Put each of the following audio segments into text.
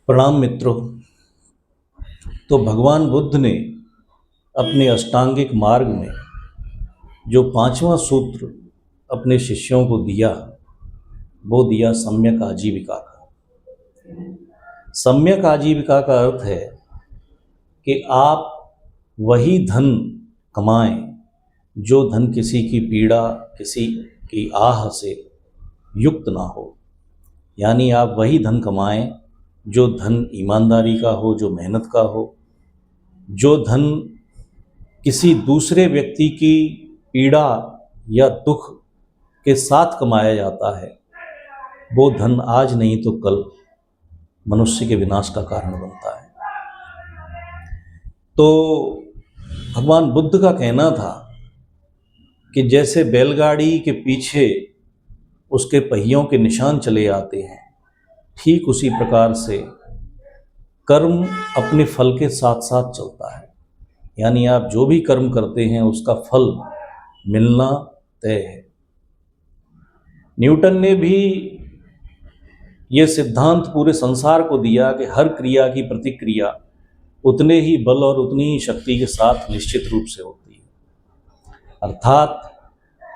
प्रणाम मित्रों। तो भगवान बुद्ध ने अपने अष्टांगिक मार्ग में जो पांचवा सूत्र अपने शिष्यों को दिया वो दिया सम्यक आजीविका का। सम्यक आजीविका का अर्थ है कि आप वही धन कमाएं जो धन किसी की पीड़ा, किसी की आह से युक्त ना हो। यानी आप वही धन कमाएं जो धन ईमानदारी का हो, जो मेहनत का हो, जो धन किसी दूसरे व्यक्ति की पीड़ा या दुख के साथ कमाया जाता है, वो धन आज नहीं तो कल मनुष्य के विनाश का कारण बनता है। तो भगवान बुद्ध का कहना था कि जैसे बैलगाड़ी के पीछे उसके पहियों के निशान चले आते हैं, ठीक उसी प्रकार से कर्म अपने फल के साथ साथ चलता है। यानी आप जो भी कर्म करते हैं उसका फल मिलना तय है। न्यूटन ने भी ये सिद्धांत पूरे संसार को दिया कि हर क्रिया की प्रतिक्रिया उतने ही बल और उतनी ही शक्ति के साथ निश्चित रूप से होती है। अर्थात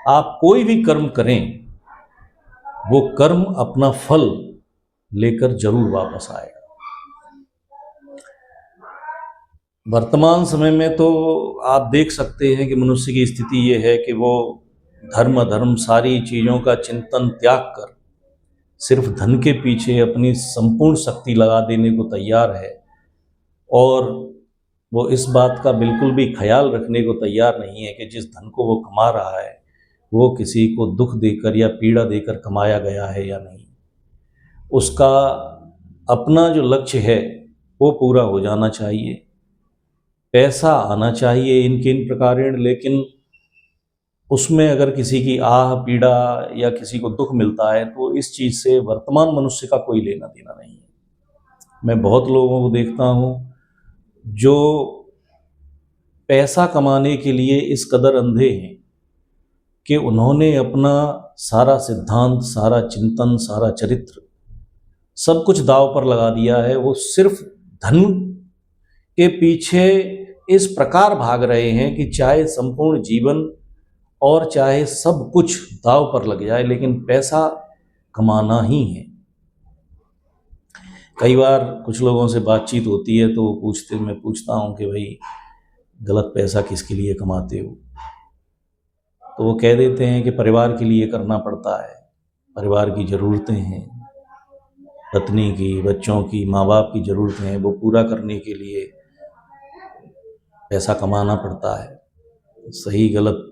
आप कोई भी कर्म करें, वो कर्म अपना फल लेकर जरूर वापस आएगा। वर्तमान समय में तो आप देख सकते हैं कि मनुष्य की स्थिति ये है कि वो धर्म अधर्म सारी चीज़ों का चिंतन त्याग कर सिर्फ धन के पीछे अपनी संपूर्ण शक्ति लगा देने को तैयार है, और वो इस बात का बिल्कुल भी ख्याल रखने को तैयार नहीं है कि जिस धन को वो कमा रहा है वो किसी को दुख देकर या पीड़ा देकर कमाया गया है या नहीं। उसका अपना जो लक्ष्य है वो पूरा हो जाना चाहिए, पैसा आना चाहिए इन किन प्रकारेण, लेकिन उसमें अगर किसी की आह पीड़ा या किसी को दुख मिलता है तो इस चीज़ से वर्तमान मनुष्य का कोई लेना देना नहीं है। मैं बहुत लोगों को देखता हूँ जो पैसा कमाने के लिए इस कदर अंधे हैं कि उन्होंने अपना सारा सिद्धांत, सारा चिंतन, सारा चरित्र, सब कुछ दांव पर लगा दिया है। वो सिर्फ धन के पीछे इस प्रकार भाग रहे हैं कि चाहे संपूर्ण जीवन और चाहे सब कुछ दांव पर लग जाए, लेकिन पैसा कमाना ही है। कई बार कुछ लोगों से बातचीत होती है तो मैं पूछता हूँ कि भाई गलत पैसा किसके लिए कमाते हो? तो वो कह देते हैं कि परिवार के लिए करना पड़ता है, परिवार की ज़रूरतें हैं, पत्नी की, बच्चों की, माँ बाप की ज़रूरतें हैं, वो पूरा करने के लिए पैसा कमाना पड़ता है। सही गलत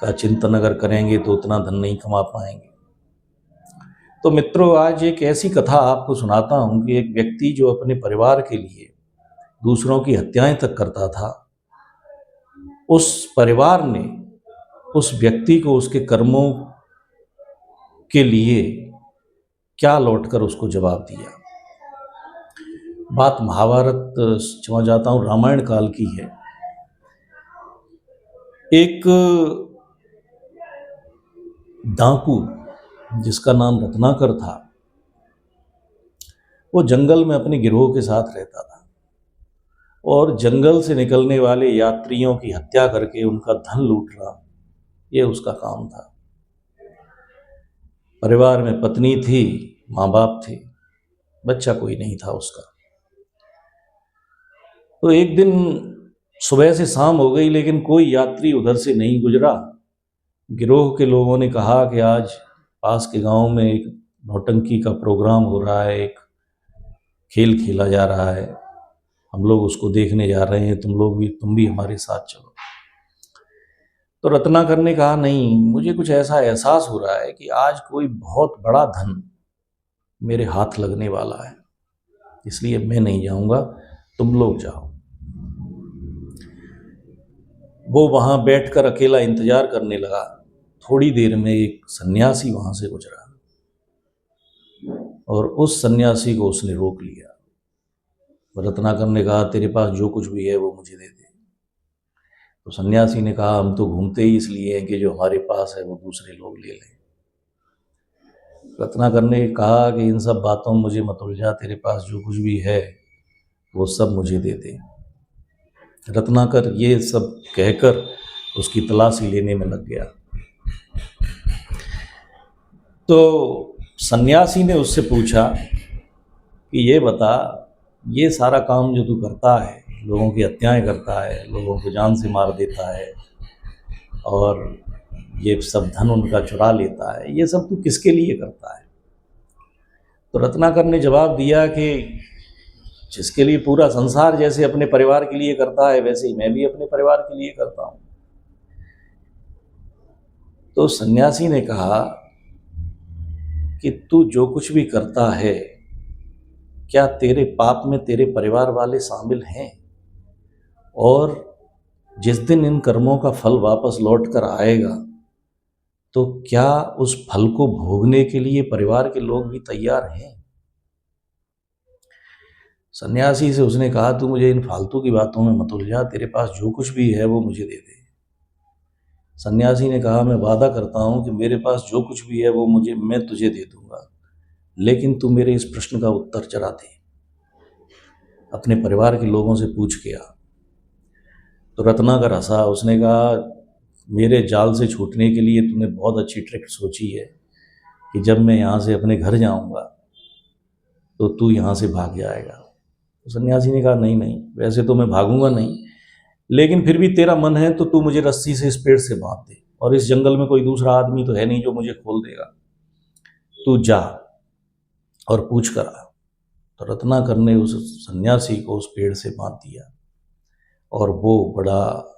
का चिंतन अगर करेंगे तो उतना धन नहीं कमा पाएंगे। तो मित्रों, आज एक ऐसी कथा आपको सुनाता हूँ कि एक व्यक्ति जो अपने परिवार के लिए दूसरों की हत्याएं तक करता था, उस परिवार ने उस व्यक्ति को उसके कर्मों के लिए क्या लौटकर उसको जवाब दिया। बात महाभारत, क्षमा चाहता हूँ, रामायण काल की है। एक डाकू जिसका नाम रत्नाकर था, वो जंगल में अपने गिरोह के साथ रहता था और जंगल से निकलने वाले यात्रियों की हत्या करके उनका धन लूटना, ये उसका काम था। परिवार में पत्नी थी, माँ बाप थे, बच्चा कोई नहीं था उसका। तो एक दिन सुबह से शाम हो गई लेकिन कोई यात्री उधर से नहीं गुजरा। गिरोह के लोगों ने कहा कि आज पास के गांव में एक नौटंकी का प्रोग्राम हो रहा है, एक खेल खेला जा रहा है, हम लोग उसको देखने जा रहे हैं, तुम भी हमारे साथ चलो। तो रत्नाकर ने कहा, नहीं, मुझे कुछ ऐसा एहसास हो रहा है कि आज कोई बहुत बड़ा धन मेरे हाथ लगने वाला है, इसलिए मैं नहीं जाऊंगा, तुम लोग जाओ। वो वहां बैठकर अकेला इंतजार करने लगा। थोड़ी देर में एक सन्यासी वहां से गुजरा और उस सन्यासी को उसने रोक लिया। रत्नाकर ने कहा, तेरे पास जो कुछ भी है वो मुझे दे दे। तो सन्यासी ने कहा, हम तो घूमते ही इसलिए हैं कि जो हमारे पास है वो दूसरे लोग ले लें। रत्नाकर ने कहा कि इन सब बातों में मुझे मत उलझा, तेरे पास जो कुछ भी है वो सब मुझे दे दे। रत्नाकर ये सब कहकर उसकी तलाशी लेने में लग गया। तो सन्यासी ने उससे पूछा कि ये बता, ये सारा काम जो तू करता है, लोगों की हत्याएं करता है, लोगों को जान से मार देता है और ये सब धन उनका चुरा लेता है, ये सब तू किसके लिए करता है? तो रत्नाकर ने जवाब दिया कि जिसके लिए पूरा संसार जैसे अपने परिवार के लिए करता है, वैसे ही मैं भी अपने परिवार के लिए करता हूँ। तो सन्यासी ने कहा कि तू जो कुछ भी करता है, क्या तेरे पाप में तेरे परिवार वाले शामिल हैं? और जिस दिन इन कर्मों का फल वापस लौट कर आएगा, तो क्या उस फल को भोगने के लिए परिवार के लोग भी तैयार हैं? सन्यासी से उसने कहा, तू मुझे इन फालतू की बातों में मत उलझा, तेरे पास जो कुछ भी है वो मुझे दे दे। सन्यासी ने कहा, मैं वादा करता हूँ कि मेरे पास जो कुछ भी है वो मैं तुझे दे दूंगा, लेकिन तू मेरे इस प्रश्न का उत्तर जरा दे, अपने परिवार के लोगों से पूछ के आ। तो रत्नाकर हंसा। उसने कहा, मेरे जाल से छूटने के लिए तूने बहुत अच्छी ट्रिक सोची है कि जब मैं यहाँ से अपने घर जाऊँगा तो तू यहाँ से भाग जाएगा। तो सन्यासी ने कहा, नहीं नहीं, वैसे तो मैं भागूंगा नहीं, लेकिन फिर भी तेरा मन है तो तू मुझे रस्सी से इस पेड़ से बांध दे, और इस जंगल में कोई दूसरा आदमी तो है नहीं जो मुझे खोल देगा। तू जा और पूछ कर आ। तो रत्नाकर ने उस सन्यासी को उस पेड़ से बांध दिया और वो बड़ा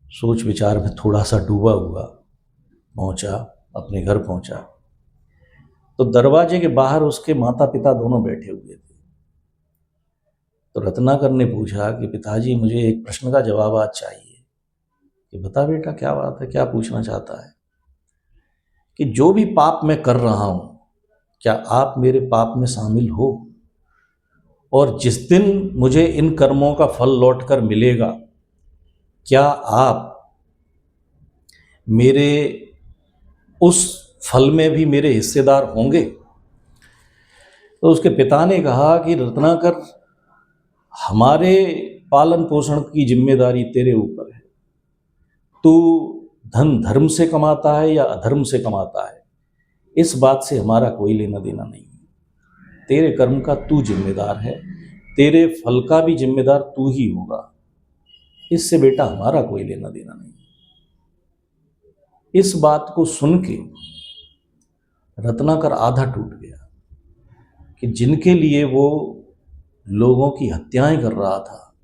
सोच विचार में थोड़ा सा डूबा हुआ पहुंचा, अपने घर पहुंचा। तो दरवाजे के बाहर उसके माता पिता दोनों बैठे हुए थे। तो रत्नाकर ने पूछा कि पिताजी, मुझे एक प्रश्न का जवाब आज चाहिए। कि बता बेटा, क्या बात है, क्या पूछना चाहता है? कि जो भी पाप मैं कर रहा हूं, क्या आप मेरे पाप में शामिल हो? और जिस दिन मुझे इन कर्मों का फल लौटकर मिलेगा, क्या आप मेरे उस फल में भी मेरे हिस्सेदार होंगे? तो उसके पिता ने कहा कि रत्नाकर, हमारे पालन पोषण की जिम्मेदारी तेरे ऊपर है। तू धन धर्म से कमाता है या अधर्म से कमाता है, इस बात से हमारा कोई लेना देना नहीं है। तेरे कर्म का तू जिम्मेदार है, तेरे फल का भी जिम्मेदार तू ही होगा। इससे बेटा हमारा कोई लेना देना नहीं। इस बात को सुन के रत्नाकर आधा टूट गया कि जिनके लिए वो लोगों की हत्याएं कर रहा था,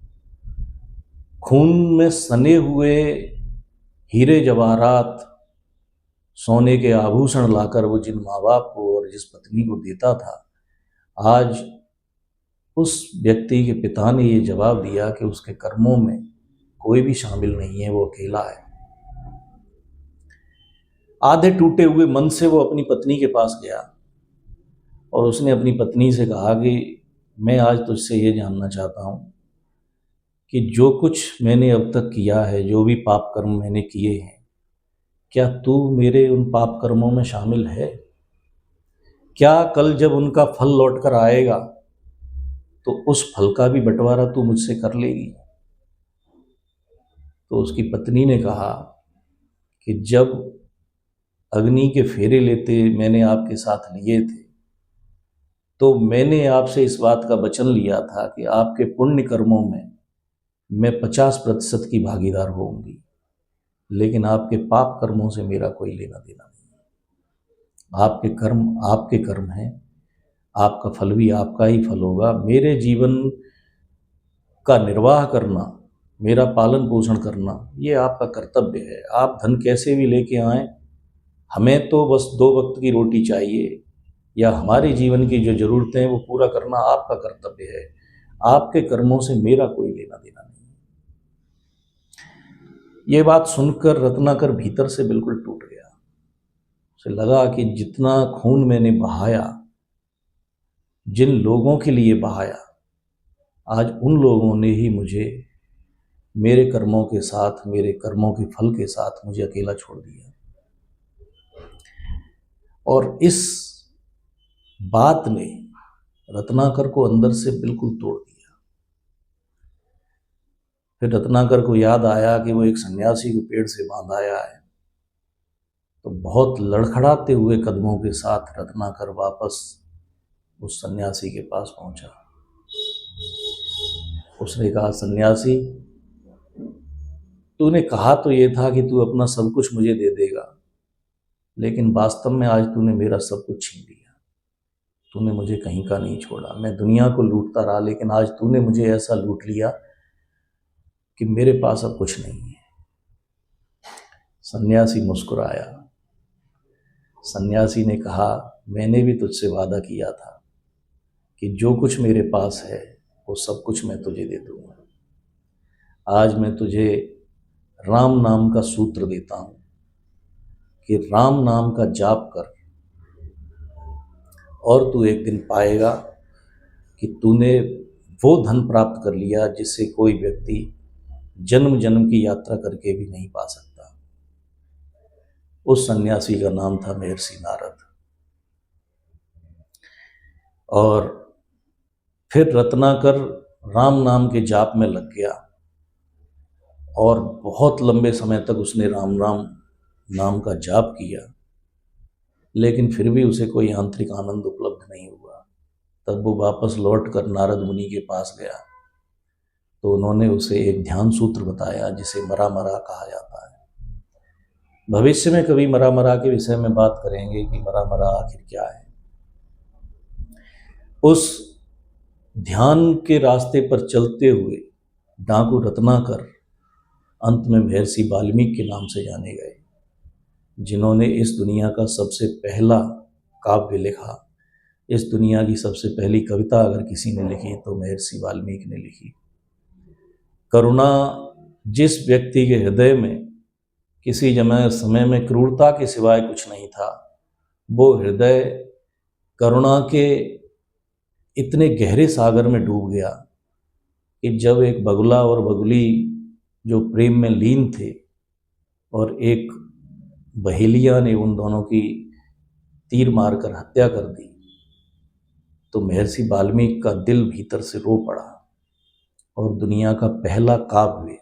खून में सने हुए हीरे जवाहरात, सोने के आभूषण लाकर वो जिन माँ बाप को और जिस पत्नी को देता था, आज उस व्यक्ति के पिता ने ये जवाब दिया कि उसके कर्मों में कोई भी शामिल नहीं है, वो अकेला है। आधे टूटे हुए मन से वो अपनी पत्नी के पास गया और उसने अपनी पत्नी से कहा कि मैं आज तुझसे ये जानना चाहता हूँ कि जो कुछ मैंने अब तक किया है, जो भी पाप कर्म मैंने किए हैं, क्या तू मेरे उन पाप कर्मों में शामिल है? क्या कल जब उनका फल लौट कर आएगा तो उस फल का भी बंटवारा तू मुझसे कर लेगी? तो उसकी पत्नी ने कहा कि जब अग्नि के फेरे लेते मैंने आपके साथ लिए थे, तो मैंने आपसे इस बात का वचन लिया था कि आपके पुण्य कर्मों में मैं 50% की भागीदार होंगी, लेकिन आपके पाप कर्मों से मेरा कोई लेना देना नहीं। आपके कर्म हैं, आपका फल भी आपका ही फल होगा। मेरे जीवन का निर्वाह करना, मेरा पालन पोषण करना, ये आपका कर्तव्य है। आप धन कैसे भी लेके आएं, हमें तो बस 2 वक्त की रोटी चाहिए, या हमारे जीवन की जो ज़रूरतें हैं वो पूरा करना आपका कर्तव्य है। आपके कर्मों से मेरा कोई लेना देना नहीं। ये बात सुनकर रत्नाकर भीतर से बिल्कुल टूट गया। उसे लगा कि जितना खून मैंने बहाया, जिन लोगों के लिए बहाया, आज उन लोगों ने ही मुझे मेरे कर्मों के साथ, मेरे कर्मों के फल के साथ मुझे अकेला छोड़ दिया। और इस बात ने रत्नाकर को अंदर से बिल्कुल तोड़ दिया। फिर रत्नाकर को याद आया कि वो एक सन्यासी को पेड़ से बांधाया है। तो बहुत लड़खड़ाते हुए कदमों के साथ रत्नाकर वापस उस सन्यासी के पास पहुंचा। उसने कहा, सन्यासी, तूने कहा तो ये था कि तू अपना सब कुछ मुझे दे देगा, लेकिन वास्तव में आज तूने मेरा सब कुछ छीन लिया। तूने मुझे कहीं का नहीं छोड़ा। मैं दुनिया को लूटता रहा, लेकिन आज तूने मुझे ऐसा लूट लिया कि मेरे पास अब कुछ नहीं है। सन्यासी मुस्कुराया। सन्यासी ने कहा, मैंने भी तुझसे वादा किया था कि जो कुछ मेरे पास है वो सब कुछ मैं तुझे दे दूंगा। आज मैं तुझे राम नाम का सूत्र देता हूं कि राम नाम का जाप कर, और तू एक दिन पाएगा कि तूने वो धन प्राप्त कर लिया जिससे कोई व्यक्ति जन्म जन्म की यात्रा करके भी नहीं पा सकता। उस सन्यासी का नाम था महर्षि नारद। और फिर रत्नाकर राम नाम के जाप में लग गया और बहुत लंबे समय तक उसने राम राम नाम का जाप किया, लेकिन फिर भी उसे कोई आंतरिक आनंद उपलब्ध नहीं हुआ। तब वो वापस लौट कर नारद मुनि के पास गया तो उन्होंने उसे एक ध्यान सूत्र बताया जिसे मरा मरा कहा जाता है। भविष्य में कभी मरा मरा के विषय में बात करेंगे कि मरा मरा आखिर क्या है। उस ध्यान के रास्ते पर चलते हुए डाकू रत्नाकर अंत में महर्षि वाल्मीकि के नाम से जाने गए, जिन्होंने इस दुनिया का सबसे पहला काव्य लिखा। इस दुनिया की सबसे पहली कविता अगर किसी ने लिखी तो महर्षि वाल्मीकि ने लिखी। करुणा जिस व्यक्ति के हृदय में किसी समय में क्रूरता के सिवाय कुछ नहीं था, वो हृदय करुणा के इतने गहरे सागर में डूब गया कि जब एक बगुला और बगुली जो प्रेम में लीन थे और एक बहेलिया ने उन दोनों की तीर मारकर हत्या कर दी, तो महर्षि वाल्मीकि का दिल भीतर से रो पड़ा और दुनिया का पहला काव्य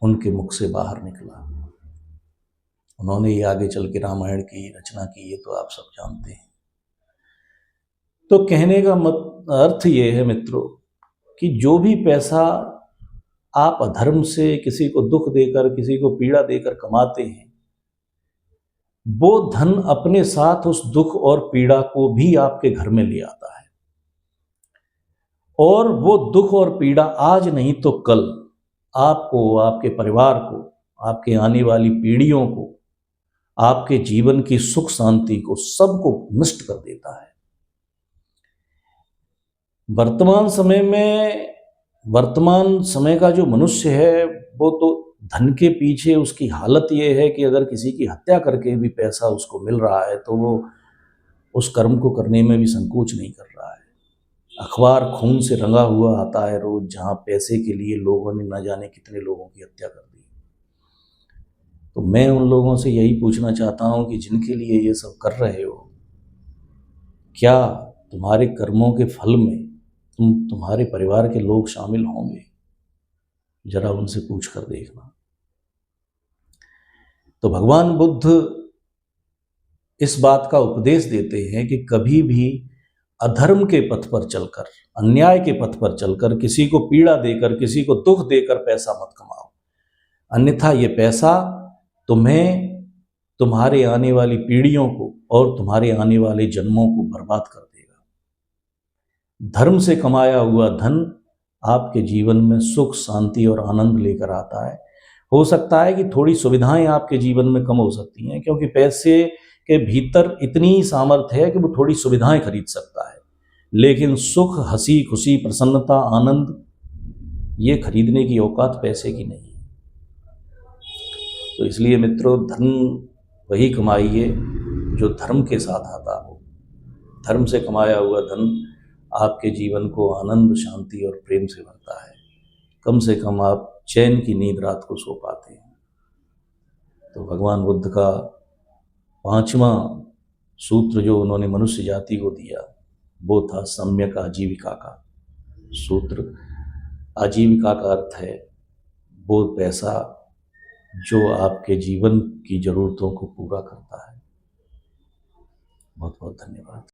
उनके मुख से बाहर निकला। उन्होंने ये आगे चल के रामायण की रचना की, ये तो आप सब जानते हैं। तो कहने का अर्थ ये है मित्रों कि जो भी पैसा आप अधर्म से किसी को दुख देकर, किसी को पीड़ा देकर कमाते हैं, वो धन अपने साथ उस दुख और पीड़ा को भी आपके घर में ले आता है। और वो दुख और पीड़ा आज नहीं तो कल आपको, आपके परिवार को, आपके आने वाली पीढ़ियों को, आपके जीवन की सुख शांति को, सबको नष्ट कर देता है। वर्तमान समय का जो मनुष्य है वो तो धन के पीछे उसकी हालत ये है कि अगर किसी की हत्या करके भी पैसा उसको मिल रहा है तो वो उस कर्म को करने में भी संकोच नहीं कर रहा है। अखबार खून से रंगा हुआ आता है रोज, जहां पैसे के लिए लोगों ने न जाने कितने लोगों की हत्या कर दी। तो मैं उन लोगों से यही पूछना चाहता हूं कि जिनके लिए ये सब कर रहे हो, क्या तुम्हारे कर्मों के फल में तुम्हारे परिवार के लोग शामिल होंगे? जरा उनसे पूछ कर देखना। तो भगवान बुद्ध इस बात का उपदेश देते हैं कि कभी भी अधर्म के पथ पर चलकर, अन्याय के पथ पर चलकर, किसी को पीड़ा देकर, किसी को दुख देकर पैसा मत कमाओ, अन्यथा ये पैसा तुम्हें, तुम्हारे आने वाली पीढ़ियों को और तुम्हारे आने वाले जन्मों को बर्बाद कर देगा। धर्म से कमाया हुआ धन आपके जीवन में सुख, शांति और आनंद लेकर आता है। हो सकता है कि थोड़ी सुविधाएं आपके जीवन में कम हो सकती हैं, क्योंकि पैसे के भीतर इतनी सामर्थ्य है कि वो थोड़ी सुविधाएं खरीद सकता है, लेकिन सुख, हंसी खुशी, प्रसन्नता, आनंद, ये खरीदने की औकात पैसे की नहीं है। तो इसलिए मित्रों, धन वही कमाइए जो धर्म के साथ आता हो। धर्म से कमाया हुआ धन आपके जीवन को आनंद, शांति और प्रेम से भरता है। कम से कम आप चैन की नींद रात को सो पाते हैं। तो भगवान बुद्ध का 5वां सूत्र जो उन्होंने मनुष्य जाति को दिया वो था सम्यक आजीविका का सूत्र। आजीविका का अर्थ है वो पैसा जो आपके जीवन की ज़रूरतों को पूरा करता है। बहुत बहुत धन्यवाद।